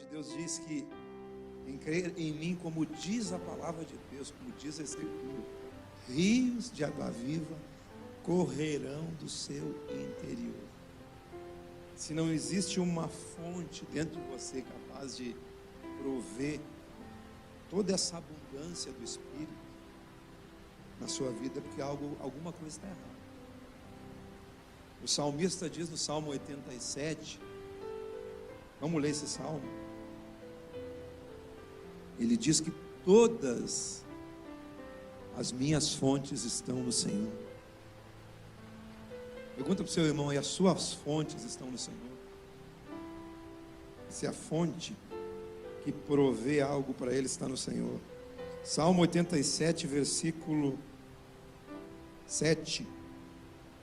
de Deus diz que em crer em mim, como diz a palavra de Deus, como diz a Escritura, rios de água viva correrão do seu interior. Se não existe uma fonte dentro de você capaz de prover toda essa abundância do Espírito na sua vida, é porque alguma coisa está errada. O salmista diz no Salmo 87, vamos ler esse salmo. Ele diz que todas as minhas fontes estão no Senhor. Pergunta para o seu irmão aí, as suas fontes estão no Senhor? Se a fonte que provê algo para ele está no Senhor. Salmo 87, versículo 7.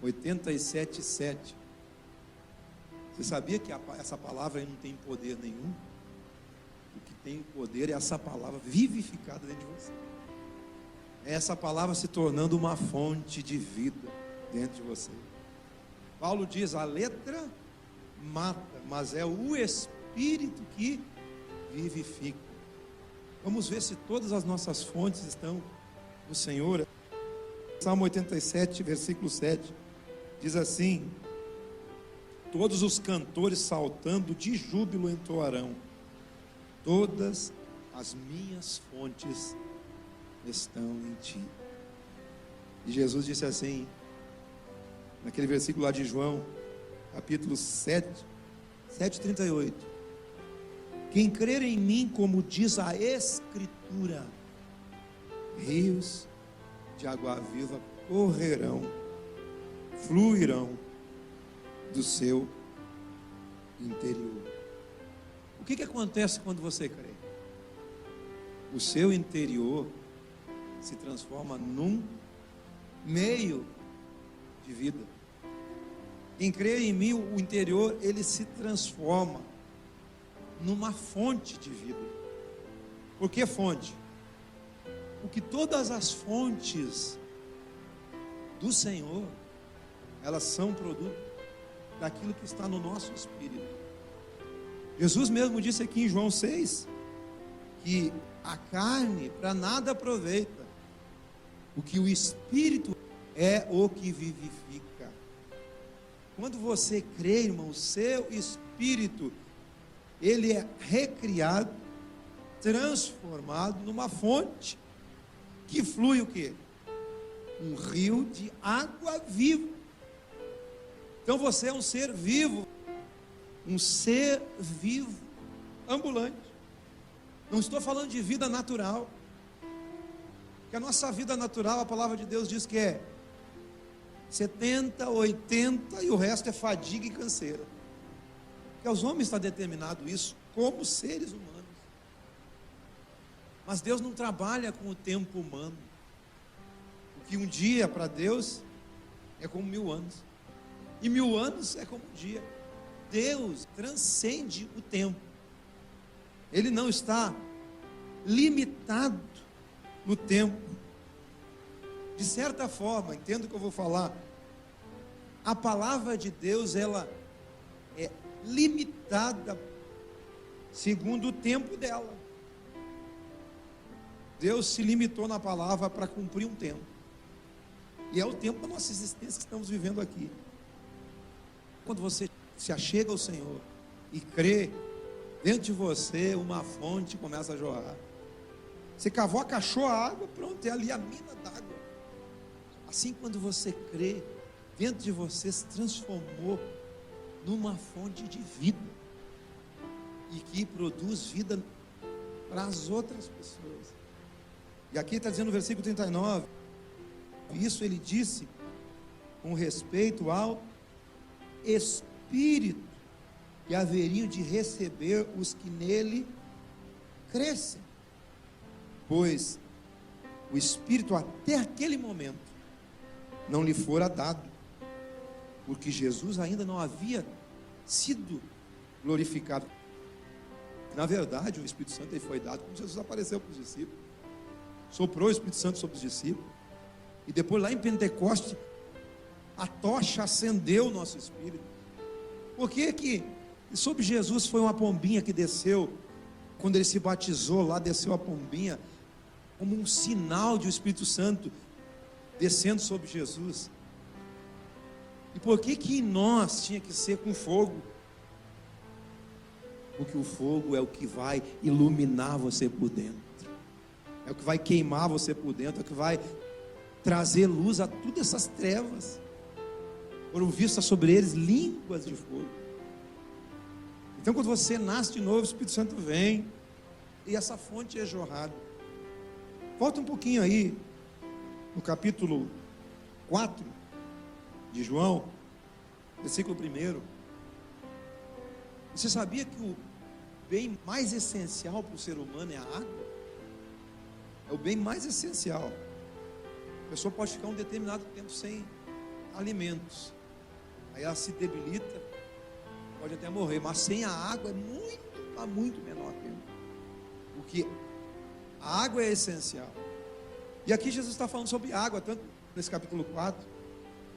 87, 7. Você sabia que essa palavra aí não tem poder nenhum? O que tem poder é essa palavra vivificada dentro de você. É essa palavra se tornando uma fonte de vida dentro de você. Paulo diz, a letra mata, mas é o Espírito que vivifica. Vamos ver se todas as nossas fontes estão no Senhor. Salmo 87, versículo 7, diz assim: todos os cantores saltando de júbilo entoarão, todas as minhas fontes estão em ti. E Jesus disse assim, naquele versículo lá de João, capítulo 7:38, quem crer em mim, como diz a Escritura, rios de água viva correrão, fluirão do seu interior. O que acontece quando você crê? O seu interior se transforma num meio de vida. Quem crê em mim, o interior, ele se transforma numa fonte de vida. Por que fonte? Porque todas as fontes do Senhor, elas são produto daquilo que está no nosso espírito. Jesus mesmo disse aqui em João 6, que a carne para nada aproveita, o que o Espírito é o que vivifica. Quando você crê, irmão, o seu espírito, ele é recriado, transformado numa fonte, que flui o quê? Um rio de água viva. Então você é um ser vivo, ambulante. Não estou falando de vida natural, porque a nossa vida natural, a palavra de Deus diz que é 70, 80 e o resto é fadiga e canseira. Porque aos homens está determinado isso como seres humanos. Mas Deus não trabalha com o tempo humano. O que um dia para Deus é como 1000 anos. E 1000 anos é como um dia. Deus transcende o tempo. Ele não está limitado no tempo. De certa forma, entendo o que eu vou falar, a palavra de Deus, ela é limitada segundo o tempo dela. Deus se limitou na palavra para cumprir um tempo. E é o tempo da nossa existência que estamos vivendo aqui. Quando você se achega ao Senhor e crê, dentro de você uma fonte começa a jorrar. Você cavou, cachou a água, pronto, é ali a mina d'água. Assim, quando você crê, dentro de você se transformou numa fonte de vida, e que produz vida para as outras pessoas. E aqui está dizendo no versículo 39, isso ele disse com respeito ao Espírito que haveriam de receber os que nele crescem, pois o Espírito até aquele momento não lhe fora dado, porque Jesus ainda não havia sido glorificado. Na verdade, o Espírito Santo ele foi dado quando Jesus apareceu para os discípulos, soprou o Espírito Santo sobre os discípulos, e depois lá em Pentecoste a tocha acendeu o nosso espírito. Por que que sobre Jesus foi uma pombinha que desceu quando ele se batizou lá, desceu a pombinha, como um sinal de o Espírito Santo descendo sobre Jesus. E por que que em nós tinha que ser com fogo? Porque o fogo é o que vai iluminar você por dentro, é o que vai queimar você por dentro, é o que vai trazer luz a todas essas trevas. Foram vistas sobre eles línguas de fogo. Então, quando você nasce de novo, o Espírito Santo vem e essa fonte é jorrada. Volta um pouquinho aí, no capítulo 4 de João, versículo 1. Você sabia que o bem mais essencial para o ser humano é a água? É o bem mais essencial. A pessoa pode ficar um determinado tempo sem alimentos, aí ela se debilita, pode até morrer, mas sem a água é muito menor tempo, porque a água é essencial. E aqui Jesus está falando sobre água, tanto nesse capítulo 4,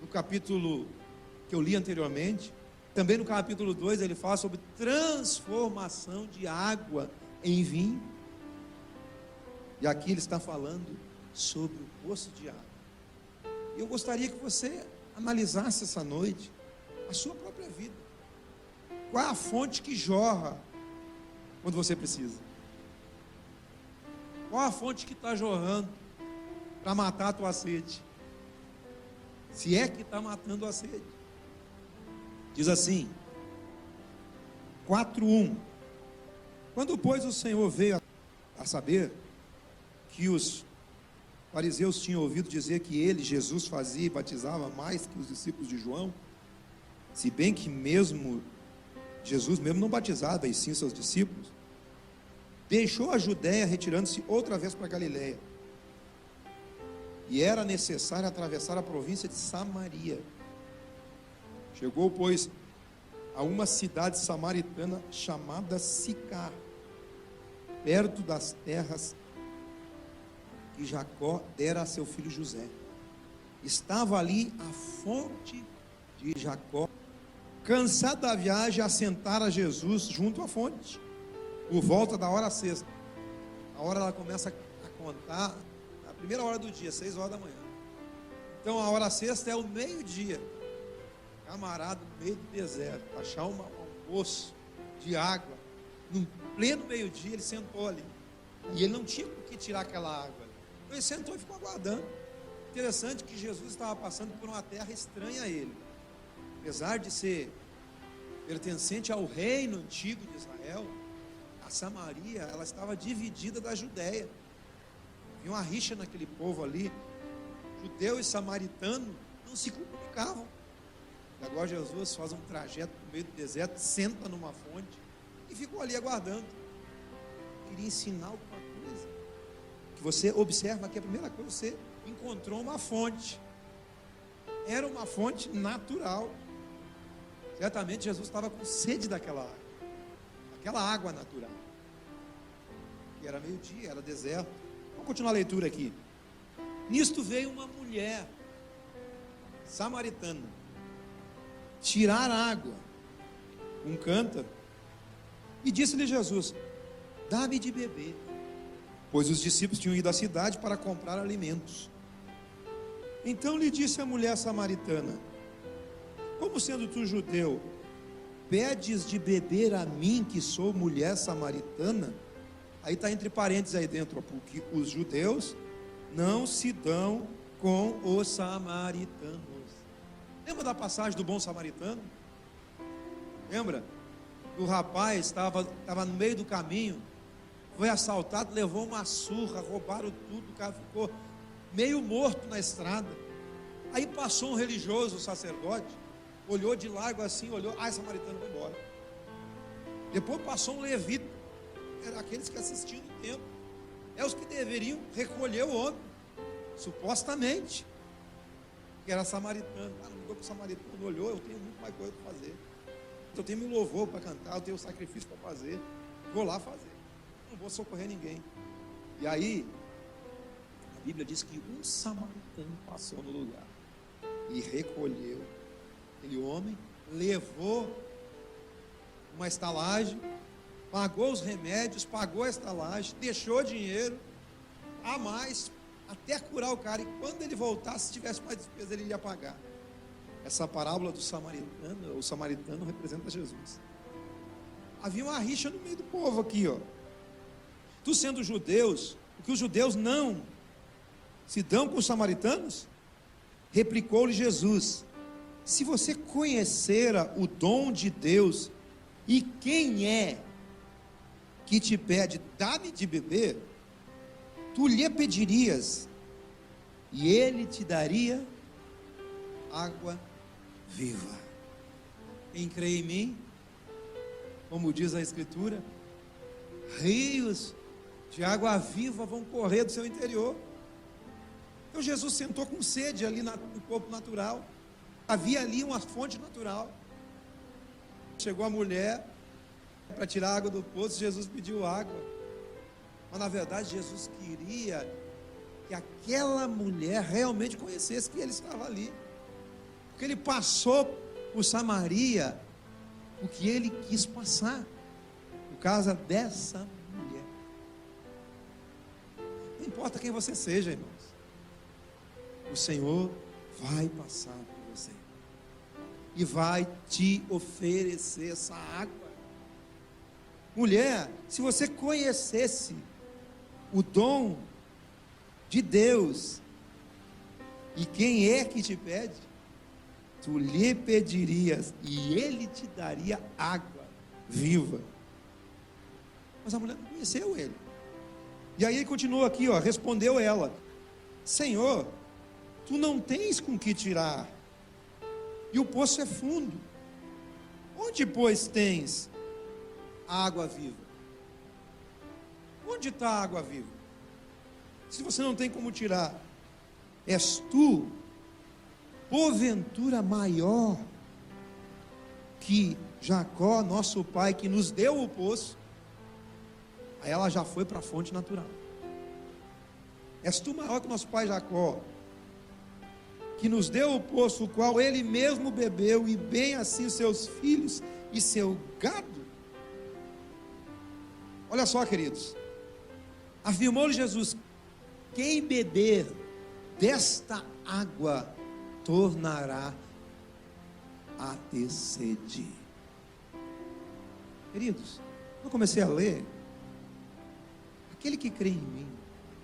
no capítulo que eu li anteriormente, também no capítulo 2 ele fala sobre transformação de água em vinho, e aqui ele está falando sobre o poço de água. E eu gostaria que você analisasse essa noite a sua própria vida. Qual é a fonte que jorra quando você precisa? Qual a fonte que está jorrando para matar a tua sede? Se é que está matando a sede. Diz assim, 4:1. Quando, pois, o Senhor veio a saber que os fariseus tinham ouvido dizer que ele, Jesus, fazia e batizava mais que os discípulos de João, se bem que mesmo Jesus mesmo não batizava, e sim seus discípulos, deixou a Judéia, retirando-se outra vez para a Galiléia. E era necessário atravessar a província de Samaria. Chegou, pois, a uma cidade samaritana chamada Sicar, perto das terras que Jacó dera a seu filho José. Estava ali a fonte de Jacó. Cansado da viagem, assentara Jesus junto à fonte, por volta da hora sexta. A hora ela começa a contar, a primeira hora do dia, 6 horas da manhã. Então a hora sexta é o meio-dia. Camarada no meio do deserto, achar um poço de água, no pleno meio-dia, ele sentou ali. E ele não tinha por que tirar aquela água. Então ele sentou e ficou aguardando. Interessante que Jesus estava passando por uma terra estranha a ele. Apesar de ser pertencente ao reino antigo de Israel, a Samaria, ela estava dividida da Judéia. Havia uma rixa naquele povo ali. Judeu e samaritano não se comunicavam. E agora Jesus faz um trajeto no meio do deserto, senta numa fonte e ficou ali aguardando. Queria ensinar alguma coisa. Que você observa que a primeira coisa, você encontrou uma fonte. Era uma fonte natural. Certamente Jesus estava com sede daquela água, aquela água natural. E era meio-dia, era deserto. Vamos continuar a leitura aqui. Nisto veio uma mulher samaritana tirar água, um cântaro, e disse-lhe Jesus: dá-me de beber, pois os discípulos tinham ido à cidade para comprar alimentos. Então lhe disse a mulher samaritana: como sendo tu judeu, pedes de beber a mim, que sou mulher samaritana? Aí está entre parênteses aí dentro, porque os judeus não se dão com os samaritanos. Lembra da passagem do bom samaritano? Lembra? O rapaz estava no meio do caminho, foi assaltado, levou uma surra, roubaram tudo, o cara ficou meio morto na estrada. Aí passou um religioso, um sacerdote, olhou de largo assim, olhou, esse samaritano foi embora. Depois passou um levita, era aqueles que assistiam no templo, é os que deveriam recolher o homem, supostamente, que era samaritano. Não mudou que o samaritano olhou, eu tenho muito mais coisa para fazer, eu tenho meu louvor para cantar, eu tenho sacrifício para fazer, vou lá fazer, não vou socorrer ninguém. E aí a Bíblia diz que um samaritano passou no lugar e recolheu aquele homem, levou uma estalagem pagou os remédios, pagou a estalagem, deixou dinheiro a mais, até curar o cara, e quando ele voltasse, se tivesse mais despesa, ele ia pagar. Essa parábola do samaritano, o samaritano representa Jesus. Havia uma rixa no meio do povo aqui, ó. Tu sendo judeus, porque os judeus não se dão com os samaritanos, replicou-lhe Jesus: se você conhecera o dom de Deus, e quem é que te pede, dá-me de beber, tu lhe pedirias, e ele te daria água viva. Quem crê em mim, como diz a Escritura, rios de água viva vão correr do seu interior. Então Jesus sentou com sede ali no corpo natural, havia ali uma fonte natural. Chegou a mulher para tirar água do poço, Jesus pediu água, mas na verdade Jesus queria que aquela mulher realmente conhecesse que ele estava ali, porque ele passou por Samaria o que ele quis passar, por causa dessa mulher. Não importa quem você seja, irmãos, o Senhor vai passar por você e vai te oferecer essa água. Mulher, se você conhecesse o dom de Deus, e quem é que te pede, tu lhe pedirias, e ele te daria água viva. Mas a mulher não conheceu ele. E aí ele continua aqui, ó, respondeu ela: Senhor, tu não tens com que tirar, e o poço é fundo. Onde, pois, tens a água viva? Onde está a água viva? Se você não tem como tirar, és tu, porventura, maior que Jacó, nosso pai, que nos deu o poço? Aí ela já foi para a fonte natural. És tu maior que nosso pai Jacó, que nos deu o poço, o qual ele mesmo bebeu, e bem assim seus filhos e seu gado? Olha só, queridos, afirmou-lhe Jesus: quem beber desta água tornará a ter sede. Queridos, eu comecei a ler, aquele que crê em mim,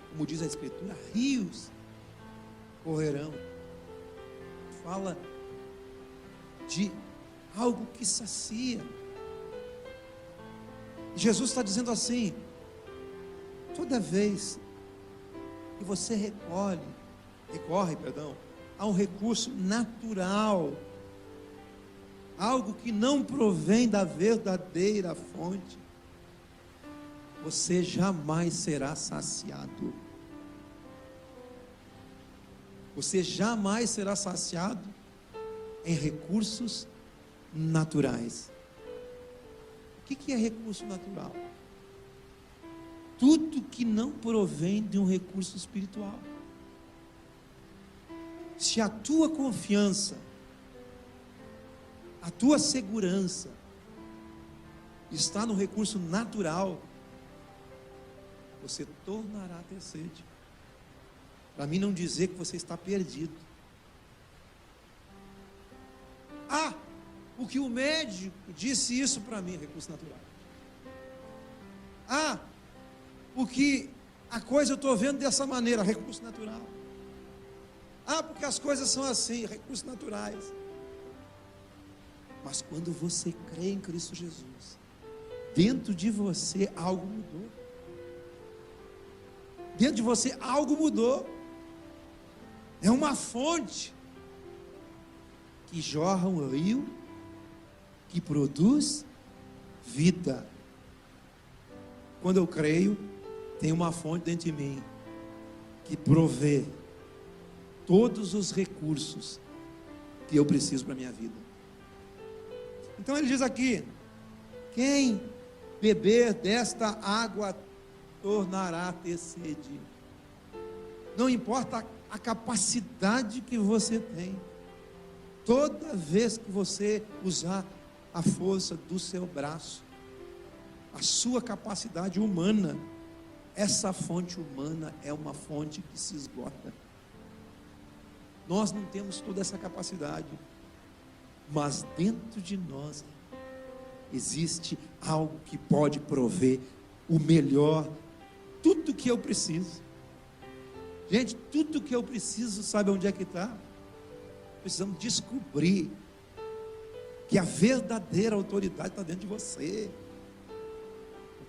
como diz a Escritura, rios correrão. Fala de algo que sacia. Jesus está dizendo assim: toda vez que você recorre, a um recurso natural, algo que não provém da verdadeira fonte, você jamais será saciado. Você jamais será saciado em recursos naturais. O que é recurso natural? Tudo que não provém de um recurso espiritual. Se a tua confiança, a tua segurança está no recurso natural, você tornará a ter sede. Para mim não dizer que você está perdido. Ah, porque o médico disse isso para mim, recurso natural. Ah, porque a coisa eu estou vendo dessa maneira, recurso natural. Ah, porque as coisas são assim, recursos naturais. Mas quando você crê em Cristo Jesus, dentro de você algo mudou. Dentro de você algo mudou. É uma fonte que jorra um rio, que produz vida. Quando eu creio, tem uma fonte dentro de mim que provê todos os recursos que eu preciso para a minha vida. Então ele diz aqui: quem beber desta água tornará a ter sede. Não importa a capacidade que você tem, toda vez que você usar a força do seu braço, a sua capacidade humana. Essa fonte humana é uma fonte que se esgota. Nós não temos toda essa capacidade, mas dentro de nós existe algo que pode prover o melhor, tudo que eu preciso. Gente, tudo que eu preciso, sabe onde é que está? Precisamos descobrir que a verdadeira autoridade está dentro de você.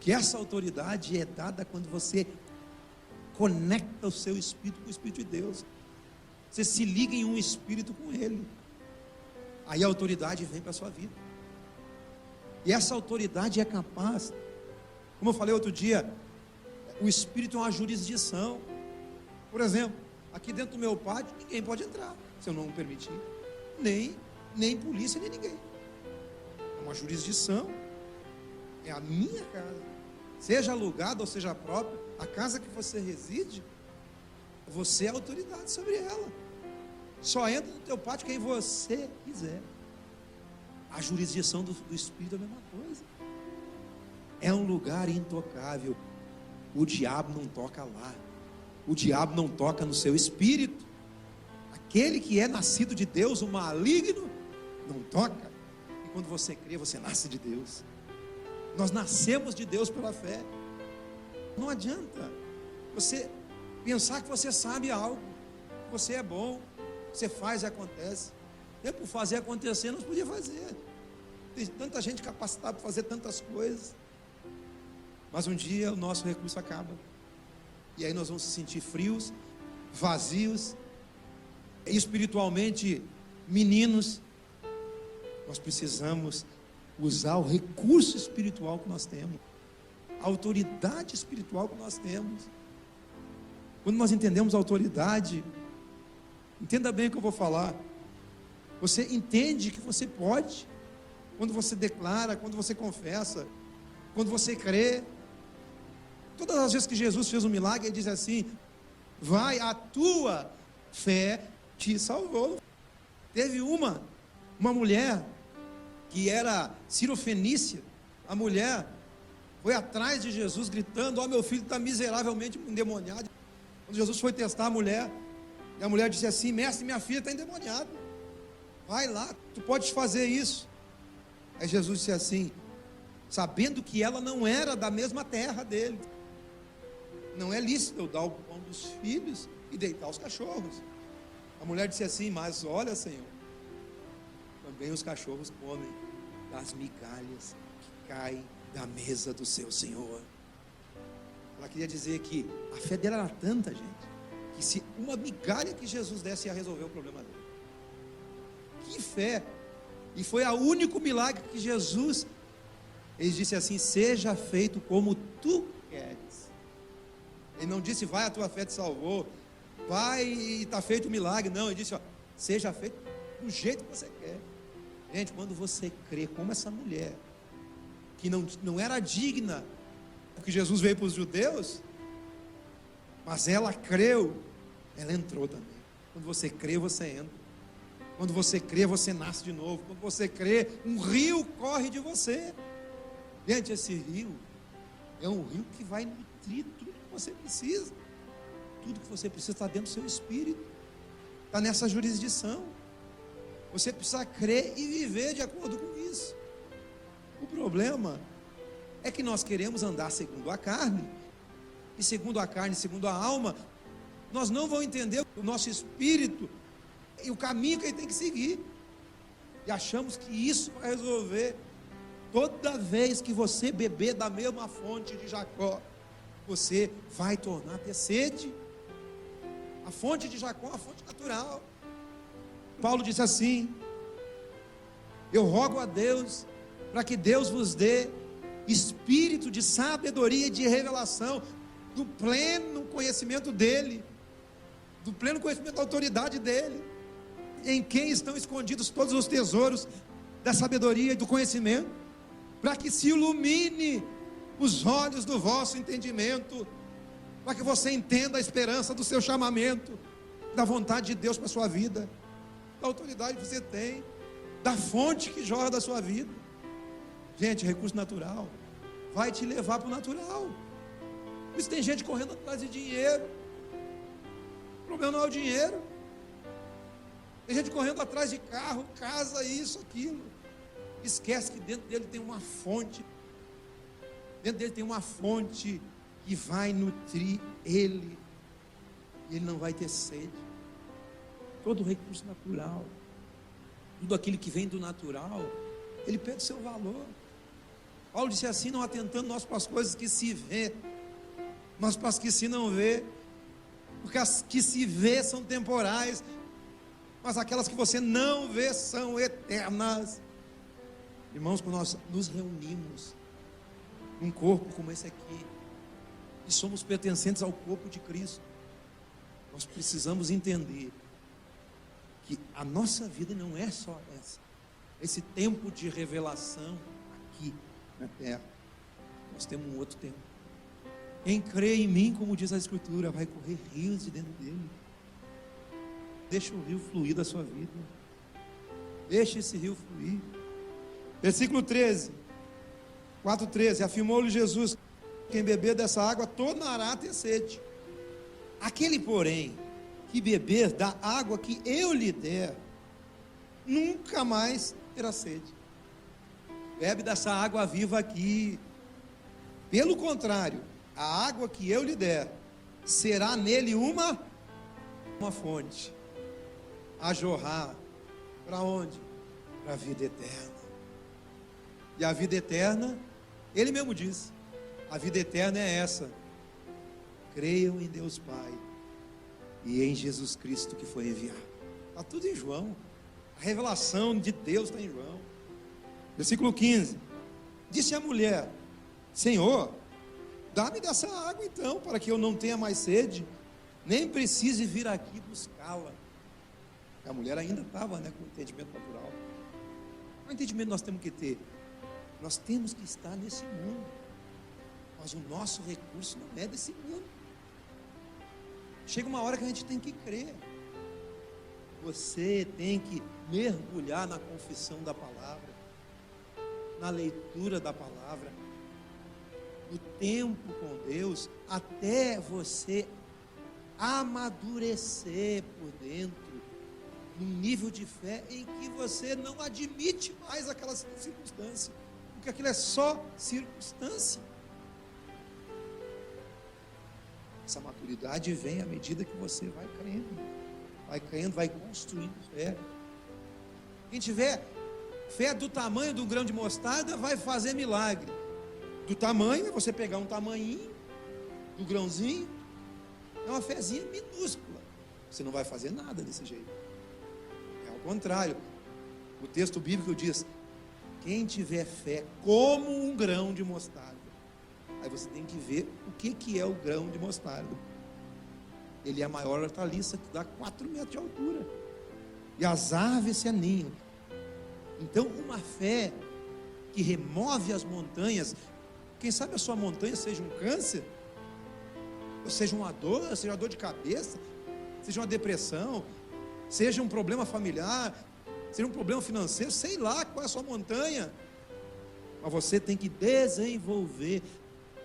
Que essa autoridade é dada quando você conecta o seu espírito com o Espírito de Deus. Você se liga em um espírito com Ele. Aí a autoridade vem para a sua vida. E essa autoridade é capaz, como eu falei outro dia, o espírito é uma jurisdição. Por exemplo, aqui dentro do meu pátio, ninguém pode entrar, se eu não permitir. Nem polícia, nem ninguém. É uma jurisdição. É a minha casa. Seja alugada ou seja própria, a casa que você reside, você é autoridade sobre ela. Só entra no teu pátio quem você quiser. A jurisdição do Espírito é a mesma coisa. É um lugar intocável. O diabo não toca lá. O diabo não toca no seu espírito. Aquele que é nascido de Deus, o maligno, não toca. E quando você crê, você nasce de Deus. Nós nascemos de Deus pela fé. Não adianta você pensar que você sabe algo, que você é bom, você faz e acontece. E por fazer acontecer, nós podíamos fazer. Tem tanta gente capacitada para fazer tantas coisas. Mas um dia o nosso recurso acaba. E aí nós vamos se sentir frios, vazios, espiritualmente meninos. Nós precisamos usar o recurso espiritual que nós temos, a autoridade espiritual que nós temos. Quando nós entendemos a autoridade, entenda bem o que eu vou falar. Você entende que você pode, quando você declara, quando você confessa, quando você crê. Todas as vezes que Jesus fez um milagre, ele diz assim: vai, a tua fé te salvou. Teve uma mulher que era cirofenícia. A mulher foi atrás de Jesus gritando: ó, meu filho está miseravelmente endemoniado. Quando Jesus foi testar a mulher, e a mulher disse assim: mestre, minha filha está endemoniada, vai lá, tu podes fazer isso. Aí Jesus disse assim, sabendo que ela não era da mesma terra dele: não é lícito eu dar o pão dos filhos e deitar os cachorros. A mulher disse assim: mas olha, Senhor, também os cachorros comem das migalhas que caem da mesa do seu Senhor. Ela queria dizer que a fé dela era tanta, gente, que se uma migalha que Jesus desse ia resolver o problema dele. Que fé! E foi o único milagre que Jesus, ele disse assim: seja feito como tu queres. Ele não disse: vai, a tua fé te salvou, vai e está feito o milagre. Não, ele disse: ó, seja feito do jeito que você quer. Gente, quando você crê como essa mulher, que não era digna, porque Jesus veio para os judeus, mas ela creu, ela entrou também. Quando você crê, você entra. Quando você crê, você nasce de novo. Quando você crê, um rio corre de você. Gente, esse rio é um rio que vai nutrir tudo que você precisa. Tudo que você precisa está dentro do seu espírito, está nessa jurisdição. Você precisa crer e viver de acordo com isso. O problema é que nós queremos andar segundo a carne, e segundo a carne, segundo a alma, nós não vamos entender o nosso espírito e o caminho que ele tem que seguir, e achamos que isso vai resolver. Toda vez que você beber da mesma fonte de Jacó, você vai tornar a ter sede. A fonte de Jacó é uma fonte natural. Paulo disse assim: eu rogo a Deus para que Deus vos dê espírito de sabedoria e de revelação, do pleno conhecimento dele, do pleno conhecimento da autoridade dele, em quem estão escondidos todos os tesouros da sabedoria e do conhecimento, para que se ilumine os olhos do vosso entendimento, para que você entenda a esperança do seu chamamento, da vontade de Deus para a sua vida, da autoridade que você tem, da fonte que jorra da sua vida. Gente, recurso natural. vai te levar para o natural. Por isso tem gente correndo atrás de dinheiro. O problema não é o dinheiro. Tem gente correndo atrás de carro, casa, isso, aquilo. Esquece que dentro dele tem uma fonte. Dentro dele tem uma fonte que vai nutrir ele. E ele não vai ter sede. Todo recurso natural, tudo aquilo que vem do natural, ele perde seu valor. Paulo disse assim: não atentando nós para as coisas que se vê, mas para as que se não vê. Porque as que se vê são temporais, mas aquelas que você não vê são eternas. Irmãos, quando nós nos reunimos num corpo como esse aqui, e somos pertencentes ao corpo de Cristo, nós precisamos entender que a nossa vida não é só esse tempo de revelação aqui na terra. Nós temos um outro tempo. Quem crê em mim, como diz a Escritura, vai correr rios de dentro dele. Deixa o rio fluir da sua vida. Deixa esse rio fluir. Versículo 13, 4:13. Afirmou-lhe Jesus: quem beber dessa água tornará a ter sede. Aquele, porém, que beber da água que eu lhe der, nunca mais terá sede. Bebe dessa água viva aqui. Pelo contrário, a água que eu lhe der será nele uma fonte a jorrar. Para onde? Para a vida eterna. E a vida eterna, ele mesmo disse, a vida eterna é essa: creiam em Deus Pai e em Jesus Cristo que foi enviado. Está tudo em João. A revelação de Deus está em João. Versículo 15. Disse a mulher: Senhor, dá-me dessa água então, para que eu não tenha mais sede, nem precise vir aqui buscá-la. A mulher ainda estava, com o entendimento natural. O entendimento nós temos que ter. Nós temos que estar nesse mundo, mas o nosso recurso não é desse mundo. Chega uma hora que a gente tem que crer. Você tem que mergulhar na confissão da palavra, na leitura da palavra, no tempo com Deus, até você amadurecer por dentro, num nível de fé em que você não admite mais aquela circunstância, porque aquilo é só circunstância. Essa maturidade vem à medida que você vai crendo, vai construindo fé. Quem tiver fé do tamanho do grão de mostarda vai fazer milagre. Do tamanho é você pegar um tamanhinho do grãozinho, é uma fezinha minúscula, você não vai fazer nada desse jeito. É ao contrário, o texto bíblico diz: quem tiver fé como um grão de mostarda. Aí você tem que ver o que é o grão de mostarda. Ele é a maior hortaliça, que dá 4 metros de altura, e as árvores se aninham. Então, uma fé que remove as montanhas. Quem sabe a sua montanha seja um câncer, ou seja uma dor, seja uma dor de cabeça, seja uma depressão, seja um problema familiar, seja um problema financeiro, sei lá qual é a sua montanha. Mas você tem que desenvolver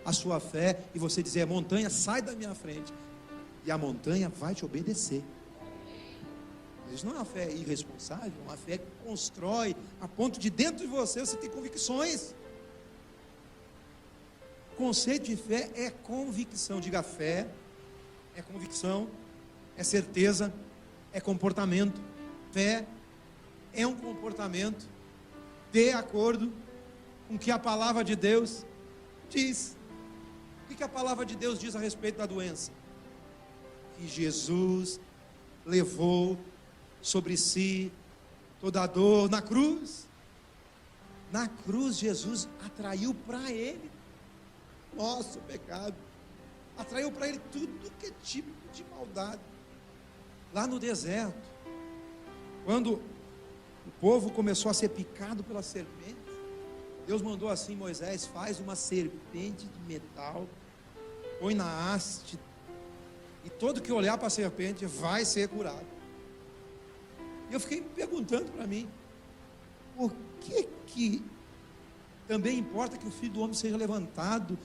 a sua fé e você dizer: montanha, sai da minha frente, e a montanha vai te obedecer. Isso não é uma fé irresponsável, é uma fé que constrói a ponto de dentro de você ter convicções. O conceito de fé é convicção. Diga: fé é convicção, é certeza, é comportamento. Fé é um comportamento de acordo com o que a palavra de Deus diz. O que a palavra de Deus diz a respeito da doença? Que Jesus levou sobre si toda a dor na cruz. Na cruz, Jesus atraiu para ele nosso pecado, atraiu para ele tudo que é tipo de maldade. Lá no deserto, quando o povo começou a ser picado pela serpente, Deus mandou assim: Moisés, faz uma serpente de metal, põe na haste, e todo que olhar para a serpente vai ser curado. E eu fiquei me perguntando para mim: por que Também importa que o Filho do Homem seja levantado,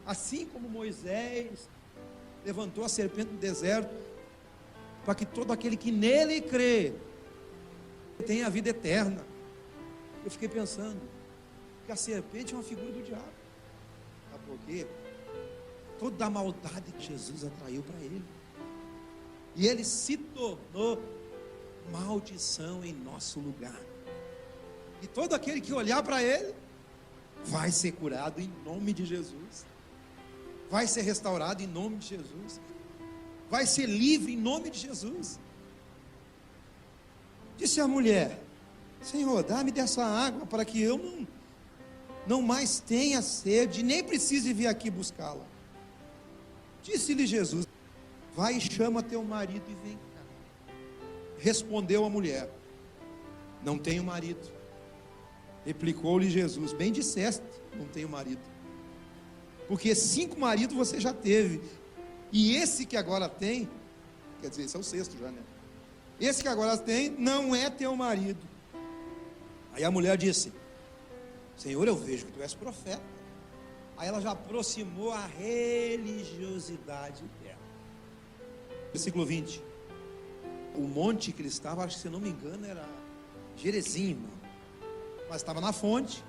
assim como Moisés levantou a serpente no deserto, para que todo aquele que nele crê tenha a vida eterna. Eu fiquei pensando que a serpente é uma figura do diabo. Sabe por quê? Toda a maldade que Jesus atraiu para ele, e ele se tornou maldição em nosso lugar. E todo aquele que olhar para ele vai ser curado em nome de Jesus, vai ser restaurado em nome de Jesus, vai ser livre em nome de Jesus. Disse a mulher: Senhor, dá-me dessa água para que eu não mais tenha sede, nem precise vir aqui buscá-la. Disse-lhe Jesus: vai e chama teu marido e vem cá. Respondeu a mulher: não tenho marido. Replicou-lhe Jesus: bem disseste, não tenho marido, porque 5 maridos você já teve, e esse que agora tem, quer dizer, esse é o 6º já, né? Esse que agora tem não é teu marido. Aí a mulher disse: Senhor, eu vejo que tu és profeta. Aí ela já aproximou a religiosidade dela. Versículo 20. O monte que ele estava, acho que se não me engano era Gerizim, irmão. Mas estava na fonte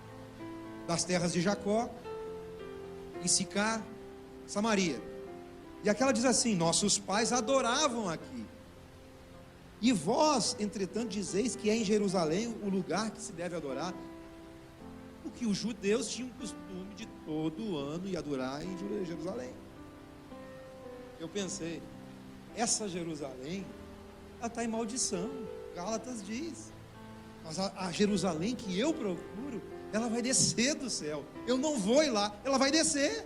das terras de Jacó, em Sicar, Samaria. E aquela diz assim: nossos pais adoravam aqui. E vós, entretanto, dizeis que é em Jerusalém o lugar que se deve adorar. Porque os judeus tinham o costume de todo ano ir adorar em Jerusalém. Eu pensei, essa Jerusalém, ela está em maldição. Gálatas diz. Mas a Jerusalém que eu procuro, ela vai descer do céu. Eu não vou ir lá, ela vai descer.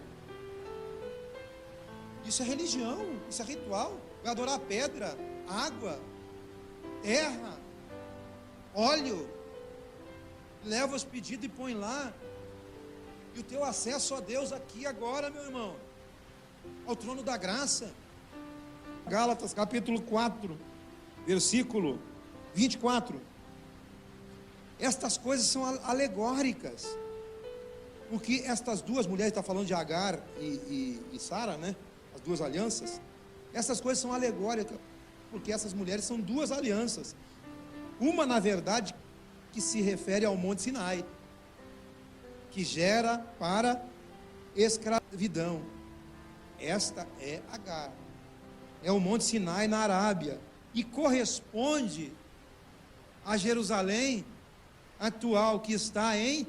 Isso é religião, isso é ritual. Vai adorar pedra, água, terra, óleo. Leva os pedidos e põe lá. E o teu acesso a Deus aqui agora, meu irmão, ao trono da graça. Gálatas capítulo 4, versículo 24. Estas coisas são alegóricas, porque estas duas mulheres, está falando de Agar e Sara, né? As duas alianças. Essas coisas são alegóricas, porque essas mulheres são 2 alianças. Uma, na verdade, que se refere ao Monte Sinai, que gera para escravidão. Esta é Agar, é o Monte Sinai na Arábia, e corresponde a Jerusalém atual, que está em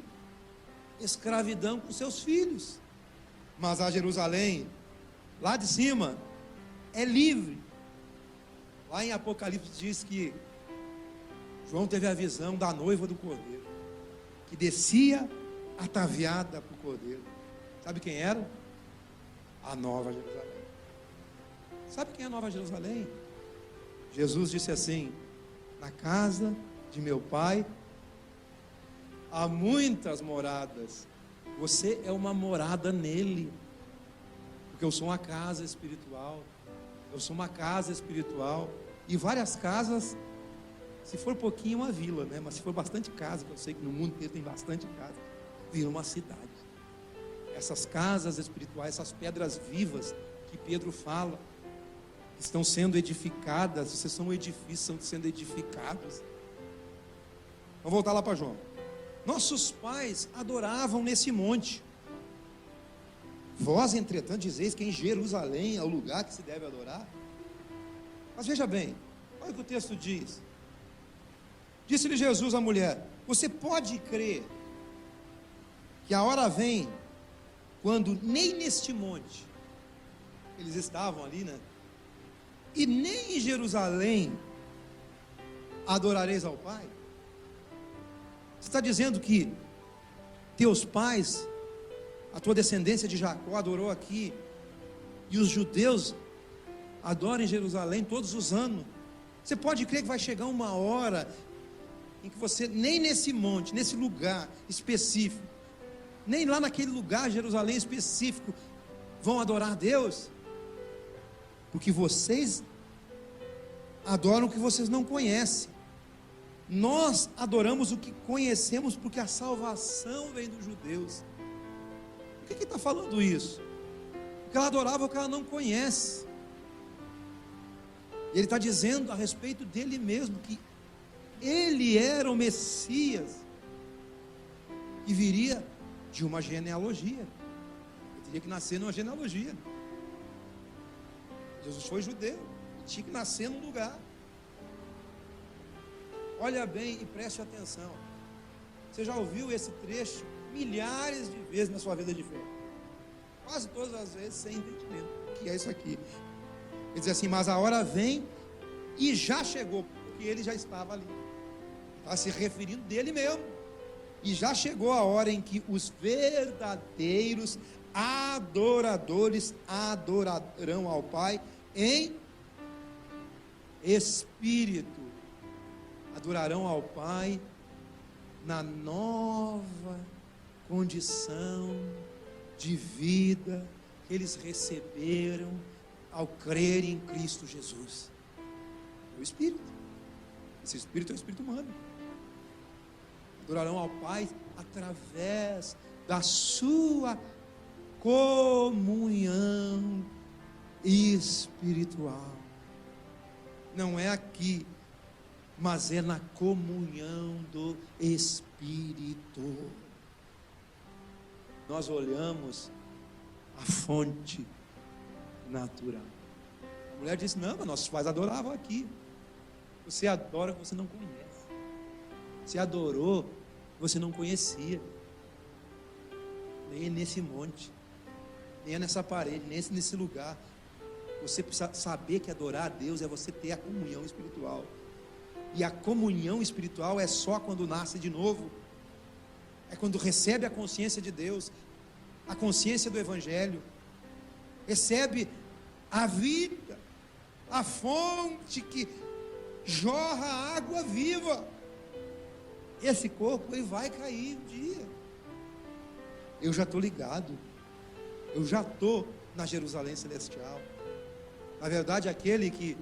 escravidão com seus filhos. Mas a Jerusalém lá de cima é livre. Lá em Apocalipse diz que João teve a visão da noiva do Cordeiro, que descia ataviada para o Cordeiro. Sabe quem era? A Nova Jerusalém. Sabe quem é a Nova Jerusalém? Jesus disse assim: na casa de meu Pai há muitas moradas. Você é uma morada nele, porque eu sou uma casa espiritual. Eu sou uma casa espiritual. E várias casas, se for pouquinho, uma vila, né? Mas se for bastante casa, que eu sei que no mundo inteiro tem bastante casa, vira uma cidade. Essas casas espirituais, essas pedras vivas que Pedro fala, estão sendo edificadas. Vocês são edifícios, estão sendo edificados. Vamos voltar lá para João. Nossos pais adoravam nesse monte. Vós, entretanto, dizeis que em Jerusalém é o lugar que se deve adorar. Mas veja bem, olha o que o texto diz. Disse-lhe Jesus à mulher: você pode crer que a hora vem quando nem neste monte, eles estavam ali, né? E nem em Jerusalém adorareis ao Pai? Você está dizendo que teus pais, a tua descendência de Jacó adorou aqui, e os judeus adoram em Jerusalém todos os anos? Você pode crer que vai chegar uma hora em que você, nem nesse monte, nesse lugar específico, nem lá naquele lugar, Jerusalém específico, vão adorar a Deus? Porque vocês adoram o que vocês não conhecem. Nós adoramos o que conhecemos, porque a salvação vem dos judeus. Por que ele está falando isso? Porque ela adorava o que ela não conhece. Ele está dizendo a respeito dele mesmo, que ele era o Messias, que viria de uma genealogia. Ele teria que nascer numa genealogia. Jesus foi judeu, tinha que nascer num lugar. Olha bem e preste atenção. Você já ouviu esse trecho milhares de vezes na sua vida de fé? Quase todas as vezes sem entendimento. O que é isso aqui? Ele diz assim: mas a hora vem e já chegou, porque ele já estava ali. Está se referindo dele mesmo. E já chegou a hora em que os verdadeiros adoradores adorarão ao Pai em espírito. Adorarão ao Pai na nova condição de vida que eles receberam ao crerem em Cristo Jesus. É o Espírito. Esse Espírito é o Espírito humano. Adorarão ao Pai através da sua comunhão espiritual. Não é aqui, mas é na comunhão do Espírito. Nós olhamos a fonte natural. A mulher disse: não, mas nossos pais adoravam aqui. Você adora o que você não conhece. Você adorou, você não conhecia. Nem nesse monte, nem nessa parede, nem nesse lugar. Você precisa saber que adorar a Deus é você ter a comunhão espiritual. E a comunhão espiritual é só quando nasce de novo. É quando recebe a consciência de Deus, a consciência do Evangelho. Recebe a vida, a fonte que jorra água viva. Esse corpo, ele vai cair um dia. Eu já estou ligado. Eu já estou na Jerusalém Celestial. Na verdade, aquele que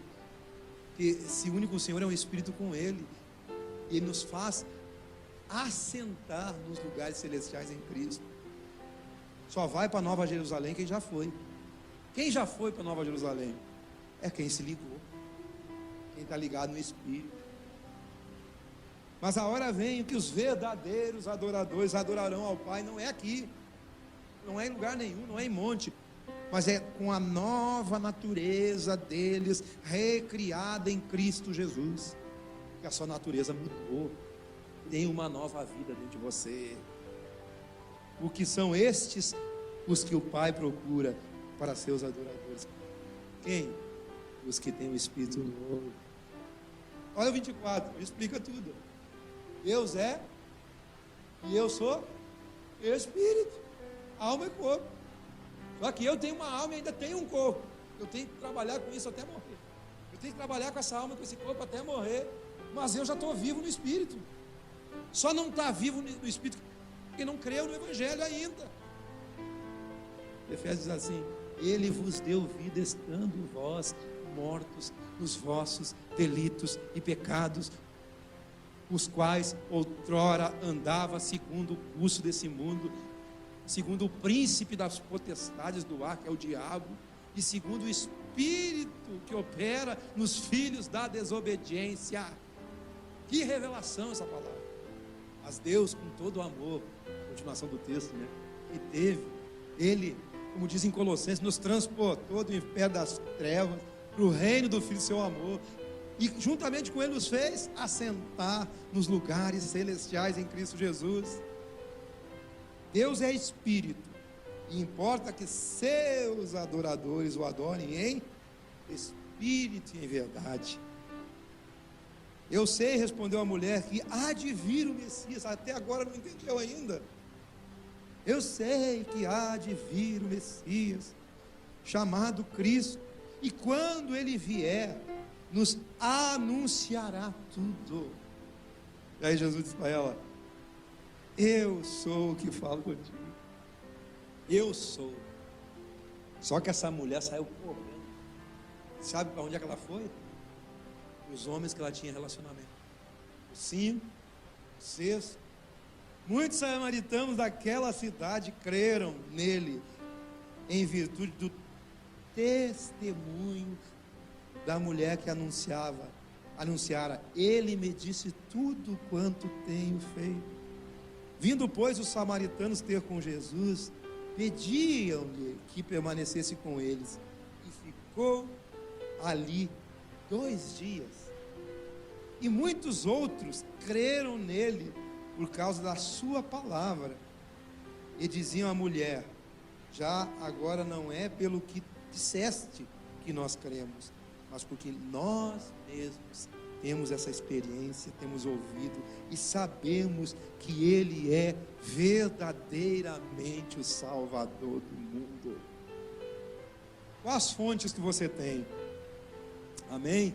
se une com o Senhor é um Espírito com Ele. E Ele nos faz assentar nos lugares celestiais em Cristo. Só vai para Nova Jerusalém quem já foi. Quem já foi para Nova Jerusalém? É quem se ligou. Quem está ligado no Espírito. Mas a hora vem que os verdadeiros adoradores adorarão ao Pai. Não é aqui, não é em lugar nenhum, não é em monte, mas é com a nova natureza deles, recriada em Cristo Jesus. Que a sua natureza mudou, tem uma nova vida dentro de você. O que são estes os que o Pai procura para seus adoradores? Quem? Os que têm o Espírito novo. Olha o 24, explica tudo. Deus é, e eu sou Espírito, alma e corpo. Só que eu tenho uma alma e ainda tenho um corpo. Eu tenho que trabalhar com isso até morrer. Eu tenho que trabalhar com essa alma, com esse corpo até morrer. Mas eu já estou vivo no Espírito. Só não está vivo no Espírito porque não creu no Evangelho ainda. Efésios diz assim: Ele vos deu vida estando vós mortos nos vossos delitos e pecados, os quais outrora andava segundo o curso desse mundo, segundo o príncipe das potestades do ar, que é o diabo, e segundo o espírito que opera nos filhos da desobediência. Que revelação essa palavra! Mas Deus, com todo o amor, continuação do texto, né, que teve, Ele, como diz em Colossenses, nos transportou do império das trevas para o reino do Filho do seu amor, e juntamente com Ele nos fez assentar nos lugares celestiais em Cristo Jesus. Deus é Espírito, e importa que seus adoradores o adorem em Espírito e em verdade. Eu sei, respondeu a mulher, que há de vir o Messias. Até agora não entendeu ainda. Eu sei que há de vir o Messias, chamado Cristo, e quando Ele vier, nos anunciará tudo. E aí Jesus disse para ela: eu sou o que falo contigo. Eu sou. Só que essa mulher saiu correndo. Sabe para onde é que ela foi? Os homens que ela tinha relacionamento. o 5, o 6. Muitos samaritanos daquela cidade creram nele, em virtude do testemunho da mulher que anunciara: ele me disse tudo quanto tenho feito. Vindo, pois, os samaritanos ter com Jesus, pediam-lhe que permanecesse com eles, e ficou ali 2 dias. E muitos outros creram nele por causa da sua palavra, e diziam à mulher: já agora não é pelo que disseste que nós cremos, mas porque nós mesmos temos essa experiência, temos ouvido e sabemos que Ele é verdadeiramente o Salvador do mundo. Quais as fontes que você tem? Amém?